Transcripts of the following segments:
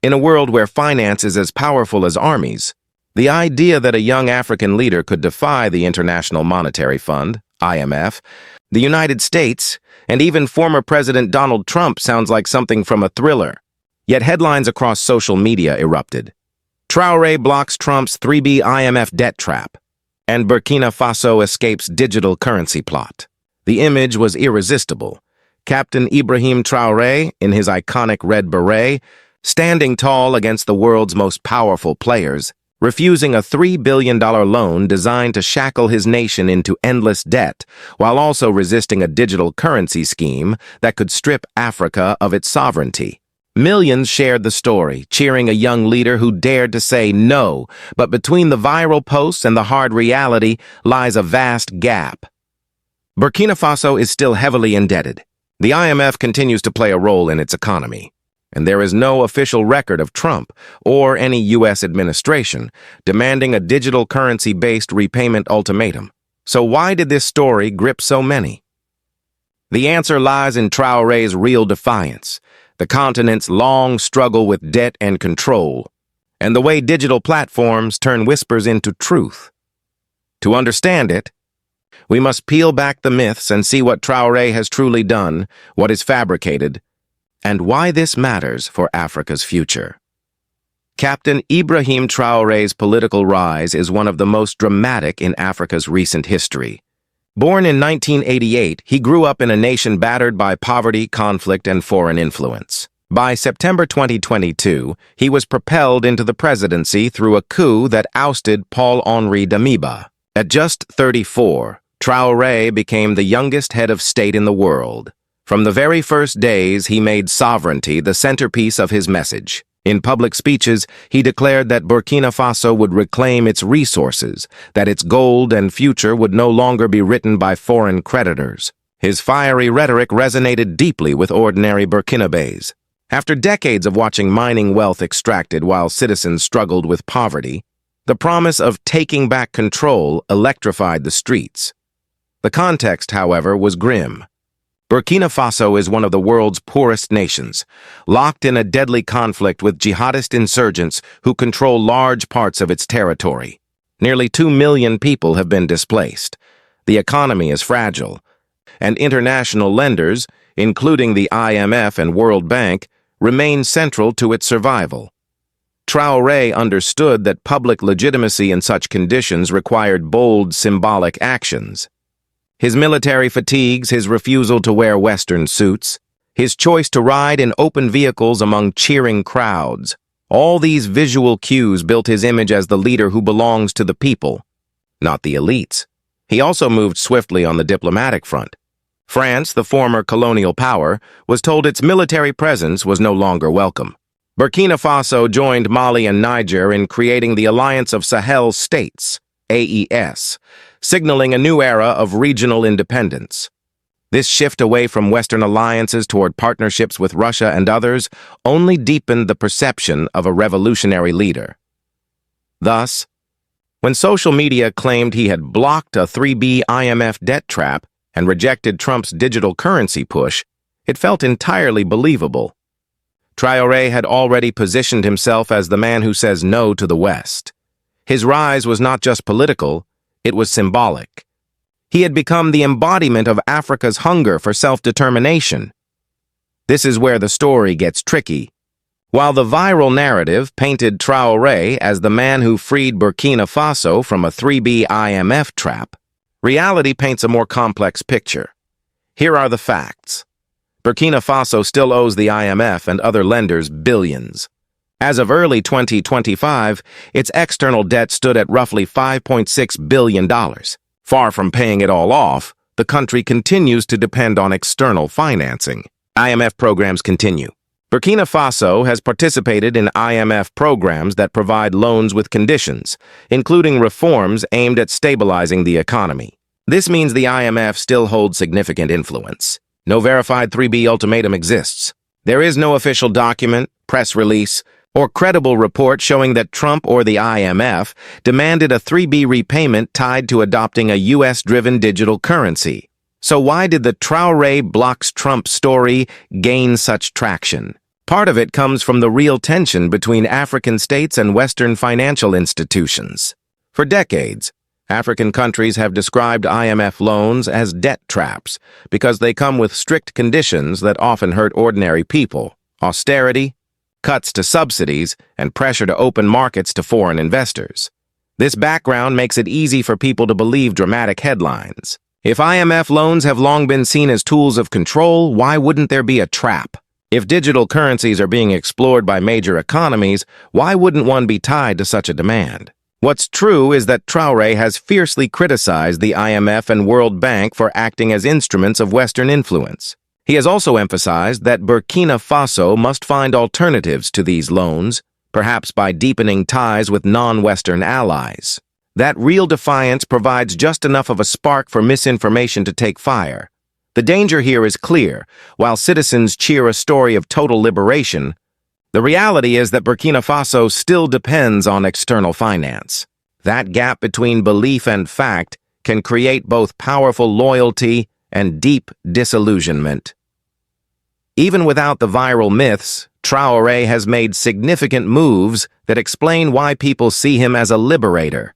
In a world where finance is as powerful as armies, the idea that a young African leader could defy the International Monetary Fund, IMF, the United States, and even former President Donald Trump sounds like something from a thriller. Yet headlines across social media erupted. Traore blocks Trump's 3B IMF debt trap, and Burkina Faso escapes digital currency plot. The image was irresistible. Captain Ibrahim Traoré, in his iconic red beret, standing tall against the world's most powerful players, refusing a $3 billion loan designed to shackle his nation into endless debt, while also resisting a digital currency scheme that could strip Africa of its sovereignty. Millions shared the story, cheering a young leader who dared to say no, but between the viral posts and the hard reality lies a vast gap. Burkina Faso is still heavily indebted. The IMF continues to play a role in its economy, and there is no official record of Trump or any U.S. administration demanding a digital currency-based repayment ultimatum. So why did this story grip so many? The answer lies in Traoré's real defiance, the continent's long struggle with debt and control, and the way digital platforms turn whispers into truth. To understand it, we must peel back the myths and see what Traoré has truly done, what is fabricated, and why this matters for Africa's future. Captain Ibrahim Traoré's political rise is one of the most dramatic in Africa's recent history. Born in 1988, he grew up in a nation battered by poverty, conflict, and foreign influence. By September 2022, he was propelled into the presidency through a coup that ousted Paul-Henri Damiba. At just 34, Traoré became the youngest head of state in the world. From the very first days, he made sovereignty the centerpiece of his message. In public speeches, he declared that Burkina Faso would reclaim its resources, that its gold and future would no longer be written by foreign creditors. His fiery rhetoric resonated deeply with ordinary Burkinabés. After decades of watching mining wealth extracted while citizens struggled with poverty, the promise of taking back control electrified the streets. The context, however, was grim. Burkina Faso is one of the world's poorest nations, locked in a deadly conflict with jihadist insurgents who control large parts of its territory. Nearly 2 million people have been displaced. The economy is fragile, and international lenders, including the IMF and World Bank, remain central to its survival. Traoré understood that public legitimacy in such conditions required bold, symbolic actions. His military fatigues, his refusal to wear Western suits, his choice to ride in open vehicles among cheering crowds, all these visual cues built his image as the leader who belongs to the people, not the elites. He also moved swiftly on the diplomatic front. France, the former colonial power, was told its military presence was no longer welcome. Burkina Faso joined Mali and Niger in creating the Alliance of Sahel States, AES, signaling a new era of regional independence. This shift away from Western alliances toward partnerships with Russia and others only deepened the perception of a revolutionary leader. Thus, when social media claimed he had blocked a 3B IMF debt trap and rejected Trump's digital currency push, it felt entirely believable. Traoré had already positioned himself as the man who says no to the West. His rise was not just political, it was symbolic. He had become the embodiment of Africa's hunger for self-determination. This is where the story gets tricky. While the viral narrative painted Traoré as the man who freed Burkina Faso from a 3B IMF trap, reality paints a more complex picture. Here are the facts. Burkina Faso still owes the IMF and other lenders billions. As of early 2025, its external debt stood at roughly $5.6 billion. Far from paying it all off, the country continues to depend on external financing. IMF programs continue. Burkina Faso has participated in IMF programs that provide loans with conditions, including reforms aimed at stabilizing the economy. This means the IMF still holds significant influence. No verified 3B ultimatum exists. There is no official document, press release, or credible report showing that Trump or the IMF demanded a 3B repayment tied to adopting a U.S.-driven digital currency. So why did the Traoré blocks Trump story gain such traction? Part of it comes from the real tension between African states and Western financial institutions. For decades, African countries have described IMF loans as debt traps because they come with strict conditions that often hurt ordinary people: austerity, cuts to subsidies, and pressure to open markets to foreign investors. This background makes it easy for people to believe dramatic headlines. If IMF loans have long been seen as tools of control, why wouldn't there be a trap? If digital currencies are being explored by major economies, why wouldn't one be tied to such a demand? What's true is that Traore has fiercely criticized the IMF and World Bank for acting as instruments of Western influence. He has also emphasized that Burkina Faso must find alternatives to these loans, perhaps by deepening ties with non-Western allies. That real defiance provides just enough of a spark for misinformation to take fire. The danger here is clear. While citizens cheer a story of total liberation, the reality is that Burkina Faso still depends on external finance. That gap between belief and fact can create both powerful loyalty and deep disillusionment. Even without the viral myths, Traore has made significant moves that explain why people see him as a liberator.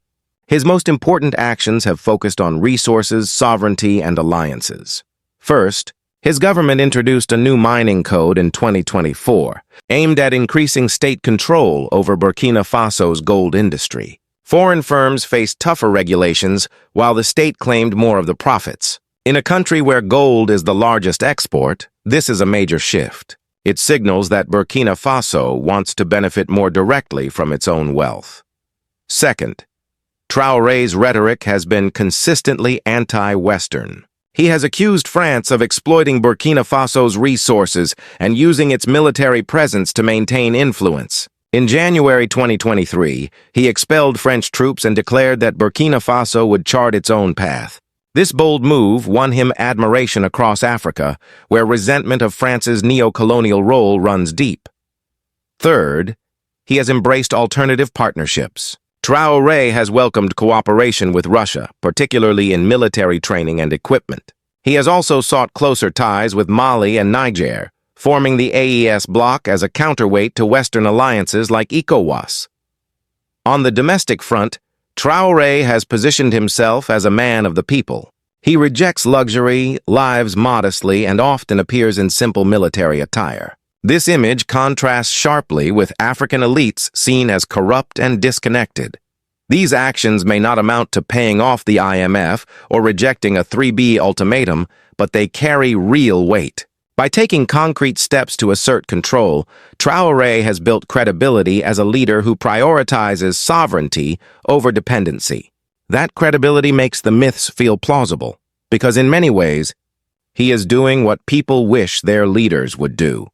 His most important actions have focused on resources, sovereignty, and alliances. First, his government introduced a new mining code in 2024, aimed at increasing state control over Burkina Faso's gold industry. Foreign firms faced tougher regulations, while the state claimed more of the profits. In a country where gold is the largest export, this is a major shift. It signals that Burkina Faso wants to benefit more directly from its own wealth. Second, Traore's rhetoric has been consistently anti-Western. He has accused France of exploiting Burkina Faso's resources and using its military presence to maintain influence. In January 2023, he expelled French troops and declared that Burkina Faso would chart its own path. This bold move won him admiration across Africa, where resentment of France's neo-colonial role runs deep. Third, he has embraced alternative partnerships. Traore has welcomed cooperation with Russia, particularly in military training and equipment. He has also sought closer ties with Mali and Niger, forming the AES bloc as a counterweight to Western alliances like ECOWAS. On the domestic front, Traore has positioned himself as a man of the people. He rejects luxury, lives modestly, and often appears in simple military attire. This image contrasts sharply with African elites seen as corrupt and disconnected. These actions may not amount to paying off the IMF or rejecting a 3B ultimatum, but they carry real weight. By taking concrete steps to assert control, Traore has built credibility as a leader who prioritizes sovereignty over dependency. That credibility makes the myths feel plausible, because in many ways, he is doing what people wish their leaders would do.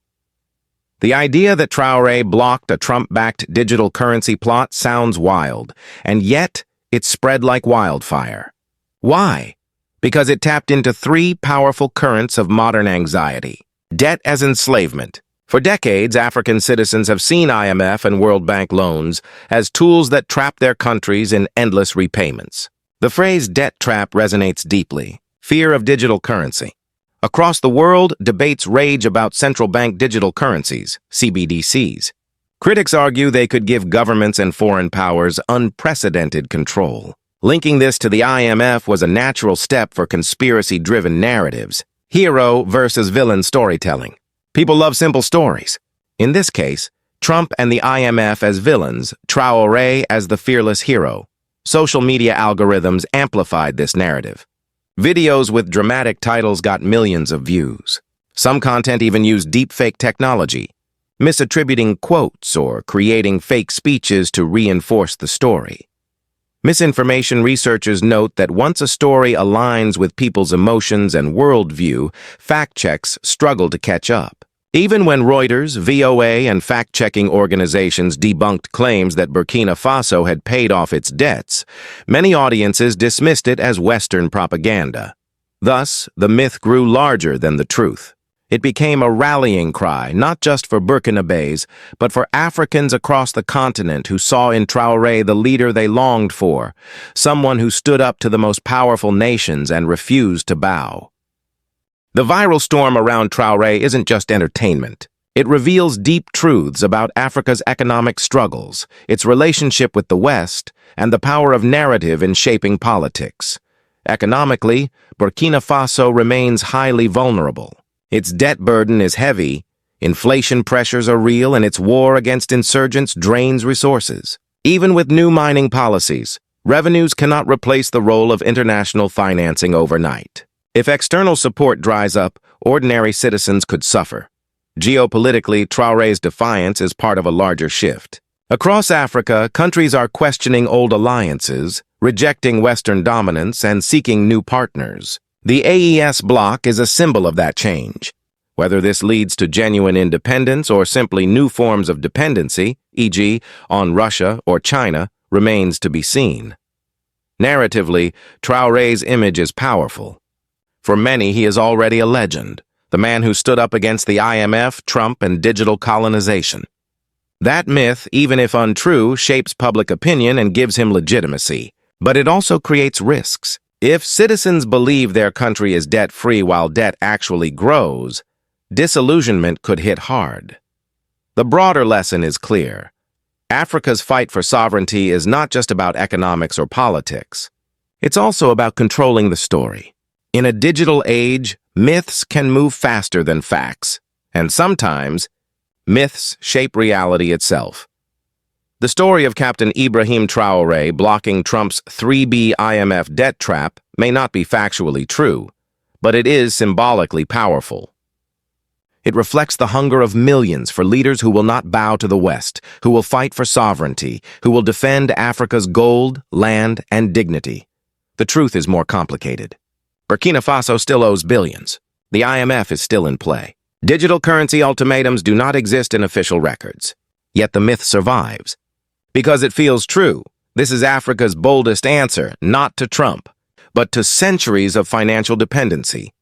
The idea that Traore blocked a Trump-backed digital currency plot sounds wild, and yet it spread like wildfire. Why? Because it tapped into three powerful currents of modern anxiety. Debt as enslavement. For decades, African citizens have seen IMF and World Bank loans as tools that trap their countries in endless repayments. The phrase debt trap resonates deeply. Fear of digital currency. Across the world, debates rage about central bank digital currencies, CBDCs. Critics argue they could give governments and foreign powers unprecedented control. Linking this to the IMF was a natural step for conspiracy-driven narratives. Hero versus villain storytelling. People love simple stories. In this case, Trump and the IMF as villains, Traore as the fearless hero. Social media algorithms amplified this narrative. Videos with dramatic titles got millions of views. Some content even used deepfake technology, misattributing quotes or creating fake speeches to reinforce the story. Misinformation researchers note that once a story aligns with people's emotions and worldview, fact checks struggle to catch up. Even when Reuters, VOA, and fact-checking organizations debunked claims that Burkina Faso had paid off its debts, many audiences dismissed it as Western propaganda. Thus, the myth grew larger than the truth. It became a rallying cry, not just for Burkinabés, but for Africans across the continent who saw in Traoré the leader they longed for, someone who stood up to the most powerful nations and refused to bow. The viral storm around Traoré isn't just entertainment. It reveals deep truths about Africa's economic struggles, its relationship with the West, and the power of narrative in shaping politics. Economically, Burkina Faso remains highly vulnerable. Its debt burden is heavy, inflation pressures are real, and its war against insurgents drains resources. Even with new mining policies, revenues cannot replace the role of international financing overnight. If external support dries up, ordinary citizens could suffer. Geopolitically, Traoré's defiance is part of a larger shift. Across Africa, countries are questioning old alliances, rejecting Western dominance, and seeking new partners. The AES bloc is a symbol of that change. Whether this leads to genuine independence or simply new forms of dependency, e.g., on Russia or China, remains to be seen. Narratively, Traoré's image is powerful. For many, he is already a legend, the man who stood up against the IMF, Trump, and digital colonization. That myth, even if untrue, shapes public opinion and gives him legitimacy. But it also creates risks. If citizens believe their country is debt-free while debt actually grows, disillusionment could hit hard. The broader lesson is clear. Africa's fight for sovereignty is not just about economics or politics. It's also about controlling the story. In a digital age, myths can move faster than facts, and sometimes, myths shape reality itself. The story of Captain Ibrahim Traoré blocking Trump's 3B IMF debt trap may not be factually true, but it is symbolically powerful. It reflects the hunger of millions for leaders who will not bow to the West, who will fight for sovereignty, who will defend Africa's gold, land, and dignity. The truth is more complicated. Burkina Faso still owes billions. The IMF is still in play. Digital currency ultimatums do not exist in official records. Yet the myth survives. Because it feels true, this is Africa's boldest answer, not to Trump, but to centuries of financial dependency.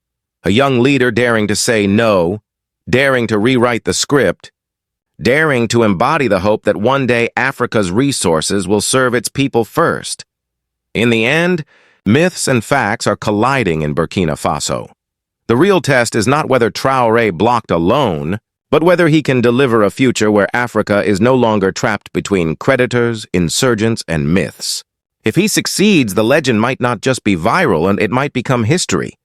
A young leader daring to say no, daring to rewrite the script, daring to embody the hope that one day Africa's resources will serve its people first. In the end, myths and facts are colliding in Burkina Faso. The real test is not whether Traoré blocked alone, but whether he can deliver a future where Africa is no longer trapped between creditors, insurgents, and myths. If he succeeds, the legend might not just be viral, and it might become history.